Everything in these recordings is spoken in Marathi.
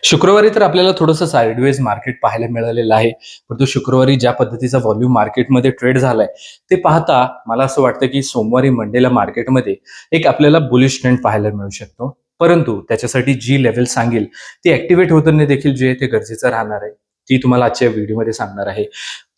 शुक्रवारी तर आपल्याला थोडंसं साइडवेज मार्केट पाहायला मिळालेलं आहे. परंतु शुक्रवारी ज्या पद्धतीचा व्हॉल्यूम मार्केटमध्ये ट्रेड झालाय, ते पाहता मला असं वाटतं की सोमवारी मंडेला मार्केटमध्ये एक आपल्याला बुलिश ट्रेंड पाहायला मिळू शकतो. परंतु त्याच्यासाठी जी लेव्हल सांगेल ती ॲक्टिव्हेट होताना देखील जे आहे ते गरजेचं राहणार आहे. ती तुम्हाला आजच्या व्हिडिओमध्ये सांगणार आहे.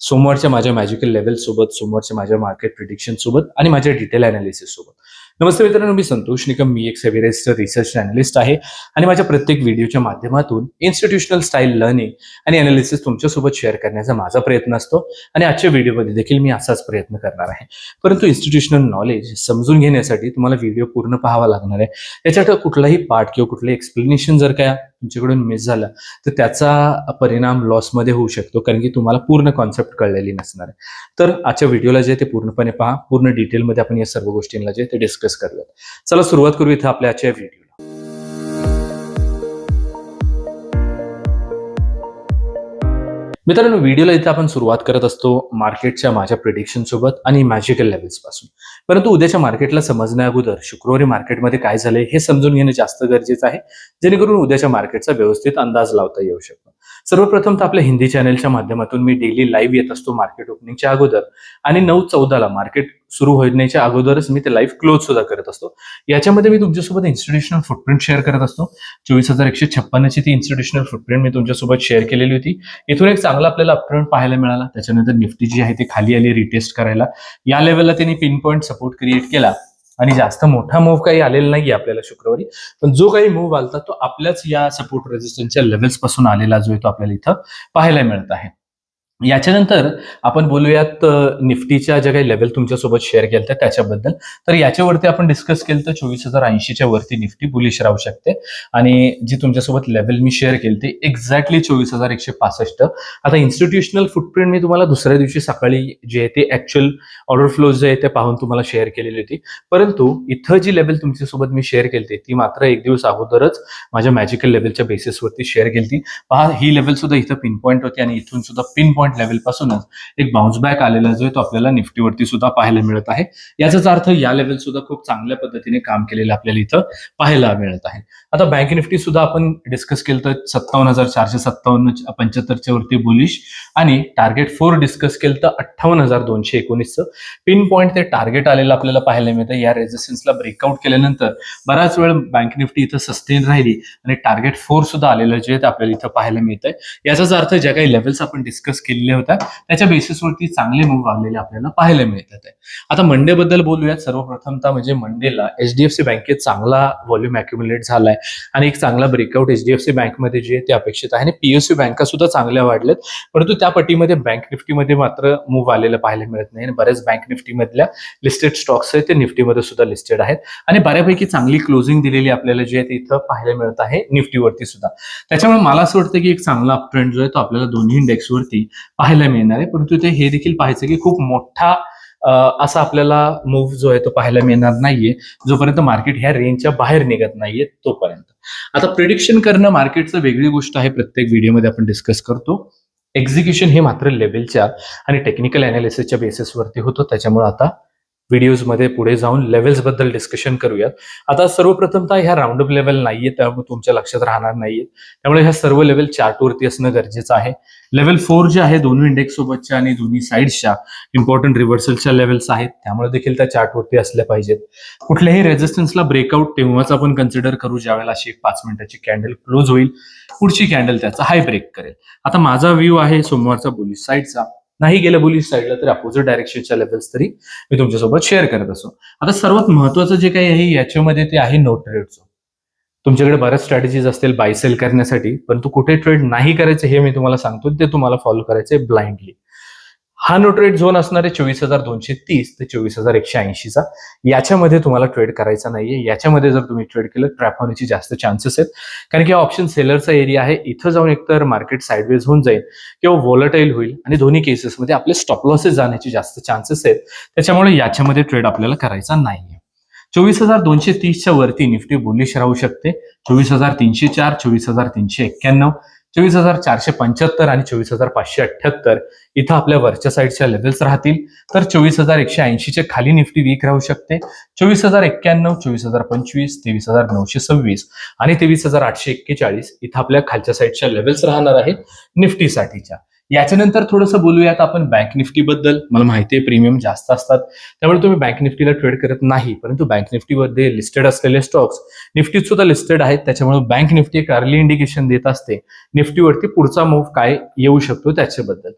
सोमवारच्या माझ्या मॅजिकल लेव्हल्स सोबत, सोमवारच्या माझ्या मार्केट प्रिडिक्शन सोबत आणि माझ्या डिटेल अनालिसिस सोबत. नमस्ते मित्रांनो, मी संतोष निकम. मी एक सेव्हिरेजचा रिसर्च अॅनालिस्ट आहे आणि माझ्या प्रत्येक व्हिडिओच्या माध्यमातून इन्स्टिट्यूशनल स्टाईल लर्निंग आणि अनालिसिस तुमच्यासोबत शेअर करण्याचा माझा प्रयत्न असतो आणि आजच्या व्हिडिओमध्ये देखील मी असाच प्रयत्न करणार आहे. परंतु इन्स्टिट्यूशनल नॉलेज समजून घेण्यासाठी तुम्हाला व्हिडिओ पूर्ण पाहावा लागणार आहे. याच्यात कुठलाही पार्ट किंवा कुठलंही एक्सप्लेनेशन जर काय तुमच्याकडून मिस झालं तर त्याचा परिणाम लॉसमध्ये होऊ शकतो, कारण की तुम्हाला पूर्ण कॉन्सेप्ट कळलेली नसणार आहे. तर आजच्या व्हिडिओला जे ते पूर्णपणे पहा. पूर्ण डिटेलमध्ये आपण या सर्व गोष्टींना जे ते डिस्कस करूयात. चला सुरुवात करू इथं आपल्या आजच्या व्हिडिओला. मित्रांनो, व्हिडिओला इथे आपण सुरुवात करत असतो मार्केटच्या माझ्या प्रिडिक्शन सोबत आणि मॅजिकल लेव्हल्स पासून. परंतु उद्याच्या मार्केटला समजण्या अगोदर शुक्रवारी मार्केटमध्ये काय झालंय हे समजून घेणं जास्त गरजेचं आहे, जेणेकरून उद्याच्या मार्केटचा व्यवस्थित अंदाज लावता येऊ शकतो. सर्वप्रथम तर आपल्या हिंदी चॅनलच्या माध्यमातून मी डेली लाईव्ह येत असतो मार्केट ओपनिंगच्या अगोदर, आणि 9:14 मार्केट सुरू होण्याच्या अगोदरच मी ते लाईव्ह क्लोज सुद्धा करत असतो. याच्यामध्ये मी तुमच्यासोबत इन्स्टिट्यूशनल फुटप्रिंट शेअर करत असतो. 24,156 ची ती इन्स्टिट्यूशनल फुटप्रिंट मी तुमच्यासोबत शेअर केलेली होती. इथून एक चांगला आपल्याला अपट्रेंड पाहायला मिळाला. त्याच्यानंतर निफ्टी जी आहे ती खाली आली रिटेस्ट करायला. या लेवलला त्यांनी पिन पॉईंट सपोर्ट क्रिएट केला आणि जास्त मोठा मूव्ह काही आलेला नाहीये आपल्याला शुक्रवारी, पण जो काही मूव्ह आलता तो आपल्याच या सपोर्ट रेजिस्टन्सच्या लेव्हल्स पासून आलेला जो आहे तो आपल्याला इथं पाहायला मिळत आहे. याच्यानंतर आपण बोलूयात निफ्टीच्या ज्या काही लेव्हल तुमच्यासोबत शेअर केल्या त्याच्याबद्दल. तर याच्यावरती आपण डिस्कस केलं तर 24,080च्या वरती निफ्टी बुलिश राहू शकते, आणि जी तुमच्यासोबत लेव्हल मी शेअर केली ते एक्झॅक्टली 24,165. आता इन्स्टिट्यूशनल फुटप्रिंट मी तुम्हाला दुसऱ्या दिवशी सकाळी जे आहे ते ऍक्च्युअल ऑर्डर फ्लो जे आहे ते पाहून तुम्हाला शेअर केलेली होती. परंतु इथं जी लेव्हल तुमच्यासोबत मी शेअर केली ती मात्र एक दिवस अगोदरच माझ्या मॅजिकल लेव्हलच्या बेसिसवरती शेअर केली. पहा, ही लेव्हल सुद्धा इथं पिन पॉईंट होती आणि इथून सुद्धा पिन पॉईंट लेव्हल पासूनच एक बाउन्स बॅक आलेला जो आहे तो आपल्याला निफ्टीवरती सुद्धा पाहायला मिळत आहे. याचाच अर्थ या लेव्हल सुद्धा खूप चांगल्या पद्धतीने काम केलेलं आपल्याला इथं पाहायला मिळत आहे. आता बँक निफ्टी सुद्धा आपण डिस्कस केलं तर 57,475च्या वरती बुलिश, आणि टार्गेट 4 डिस्कस केलं तर 58,219चं पिन पॉईंट ते टार्गेट आलेलं आपल्याला पाहायला मिळतं. या रेजिस्टन्सला ब्रेकआउट केल्यानंतर बराच वेळ बँक निफ्टी इथं सस्टेन राहिली आणि टार्गेट 4 सुद्धा आलेलं जे आहे ते आपल्याला इथं पाहायला मिळतंय. याचाच अर्थ ज्या काही लेव्हल्स आपण डिस्कस केलेल्या होत्या त्याच्या बेसिसवरती चांगले मूव्ह आलेले आपल्याला पाहायला मिळतात आहे. आता मंडे बद्दल बोलूयात. सर्वप्रथमतः म्हणजे मंडेला एचडीएफसी बँकेत चांगला व्हॉल्यूम अॅक्युम्युलेट झालाय आणि एक चांगला ब्रेकआउट एचडीएफसी बँकमध्ये जे ते अपेक्षित आहे, आणि पीएसयू बँका सुद्धा चांगल्या वाढल्यात. परंतु त्या पट्टीमध्ये बँक निफ्टीमध्ये मात्र मूव्ह आलेलं पाहायला मिळत नाही, आणि बऱ्याच बँक निफ्टीमधल्या लिस्टेड स्टॉक्स आहेत ते निफ्टीमध्ये सुद्धा लिस्टेड आहेत, आणि बऱ्यापैकी चांगली क्लोजिंग दिलेली आपल्याला जे आहे ते इथं पाहायला मिळत आहे निफ्टीवरती सुद्धा. त्याच्यामुळे मला असं वाटतं की एक चांगला अपट्रेंड जो आहे तो आपल्याला दोन्ही इंडेक्सवरती पाहायला मिळणार आहे. परंतु ते हे देखील पाहायचं की खूप मोठा असा आपल्याला मूव्ह जो आहे तो पाहायला मिळणार नाहीये जोपर्यंत मार्केट ह्या रेंजच्या बाहेर निघत नाहीये तोपर्यंत. आता प्रिडिक्शन करणं मार्केटचं वेगळी गोष्ट आहे, प्रत्येक व्हिडिओमध्ये आपण डिस्कस करतो. एक्झिक्युशन हे मात्र लेव्हलच्या आणि टेक्निकल अनालिसिसच्या बेसिसवरती होतं. त्याच्यामुळे आता व्हिडिओजमध्ये पुढे जाऊन लेव्हल्स बद्दल डिस्कशन करूयात. आता सर्वप्रथमतः ह्या राऊंड अप लेव्हल नाहीये, त्यामुळे तुमच्या लक्षात राहणार नाहीये. त्यामुळे ह्या सर्व लेव्हल चार्टवरती असणं गरजेचं आहे. लेव्हल 4 जे आहे दोन्ही इंडेक्स सोबतच्या आणि दोन्ही साईड्सच्या इम्पॉर्टंट रिव्हर्सलच्या लेव्हल्स आहेत, त्यामुळे देखील त्या चार्टवरती असल्या पाहिजेत. कुठल्याही रेजिस्टन्सला ब्रेकआउट तेव्हाच आपण कन्सिडर करू ज्यावेळेला अशी एक 5 मिनिटाची कॅन्डल क्लोज होईल, पुढची कॅन्डल त्याचा हाय ब्रेक करेल. आता माझा व्ह्यू आहे सोमवारचा बुलिश साईडचा. नाही गेलं बुलिश साईडला तर अपोजिट डायरेक्शनच्या लेव्हल्स तरी मी तुमच्यासोबत शेअर करत असतो. आता सर्वात महत्वाचं जे काही आहे याच्यामध्ये ते आहे नो ट्रेडचं. तुमच्याकडे बऱ्याच स्ट्रॅटेजीज असतील बाय सेल करण्यासाठी, परंतु कुठे ट्रेड नाही करायचं हे मी तुम्हाला सांगतो, ते तुम्हाला फॉलो करायचंय ब्लाइंडली. हा नो ट्रेड झोन असणार आहे 24,230 ते 24,180चा. याच्यामध्ये तुम्हाला ट्रेड करायचा नाहीये. याच्यामध्ये जर तुम्ही ट्रेड केलं ट्रॅप होण्याची जास्त चान्सेस आहेत, कारण की ऑप्शन सेलरचा एरिया आहे. इथं जाऊन एकतर मार्केट साइडवेज होऊन जाईल किंवा व्होलटाईल होईल, आणि दोन्ही केसेसमध्ये आपले स्टॉप लॉसेस जाण्याचे जास्त चान्सेस आहेत. त्याच्यामुळे याच्यामध्ये ट्रेड आपल्याला करायचा नाहीये. 24,230च्या वरती निफ्टी बुलिश राहू शकते. 24,304, 24,391, 24,475 आणि 24,578 इथं आपल्या वरच्या साईडच्या लेवल्स राहतील. तर 24,180च्या खाली निफ्टी वीक राहू शकते. 24,091, 24,025, 23,926 आणि 23,841 इथं आपल्या खालच्या साईडच्या लेवल्स राहणार आहेत निफ्टीसाठीच्या. याच्यानंतर थोडंसं बोलूयात आपण बँक निफ्टी बद्दल. मला माहिती आहे प्रीमियम जास्त असतात, त्यामुळे तुम्ही बँक निफ्टीला ट्रेड करत नाही, परंतु बँक निफ्टीमध्ये लिस्टेड असलेले स्टॉक्स निफ्टीत सुद्धा लिस्टेड आहेत, त्याच्यामुळे बँक निफ्टी एक अर्ली इंडिकेशन देत असते निफ्टीवरती पुढचा मूव्ह काय येऊ शकतो त्याच्याबद्दल.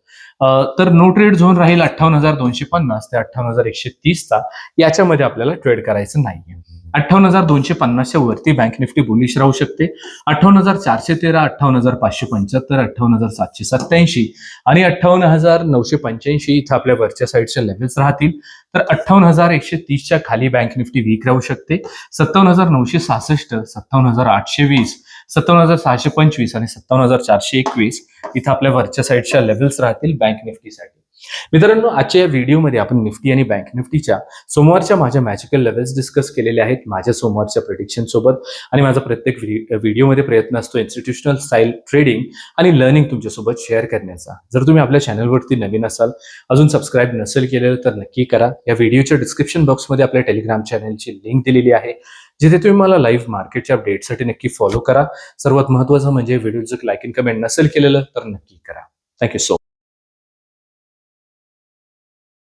तर नो ट्रेड झोन राहील 58,250 ते 58,130चा. याच्यामध्ये आपल्याला ट्रेड करायचं नाहीये. 58,250च्या वरती बँक निफ्टी बुलिश राहू शकते. 58,413, 58,575, 58,787 आणि 58,985 इथं आपल्या वरच्या साईडच्या लेवल्स राहतील. तर 58,130च्या खाली बँक निफ्टी वीक राहू शकते. 57,966, 57,820, 57,625 आणि 57,421 इथं आपल्या वरच्या साईडच्या लेवल्स राहतील बँक निफ्टीसाठी. मित्रांनो, आजच्या या व्हिडिओमध्ये आपण निफ्टी आणि बँक निफ्टीच्या सोमवारच्या माझ्या मॅजिकल लेवल्स डिस्कस केलेले आहेत माझ्या सोमवारच्या प्रेडिक्शन सोबत. आणि माझा प्रत्येक व्हिडिओमध्ये प्रयत्न असतो इन्स्टिट्यूशनल स्टाईल ट्रेडिंग आणि लर्निंग तुमच्यासोबत शेअर करण्याचा. जर तुम्ही आपल्या चॅनलवरती नवीन असाल, अजून सबस्क्राईब नसेल केलेलं तर नक्की करा. या व्हिडिओच्या डिस्क्रिप्शन बॉक्समध्ये आपल्या टेलिग्राम चॅनलची लिंक दिलेली आहे, जिथे तुम्ही मला लाईव्ह मार्केटच्या अपडेटसाठी नक्की फॉलो करा. सर्वात महत्त्वाचं म्हणजे व्हिडिओचं लाईक आणि कमेंट नसेल केलेलं तर नक्की करा. Thank you so much.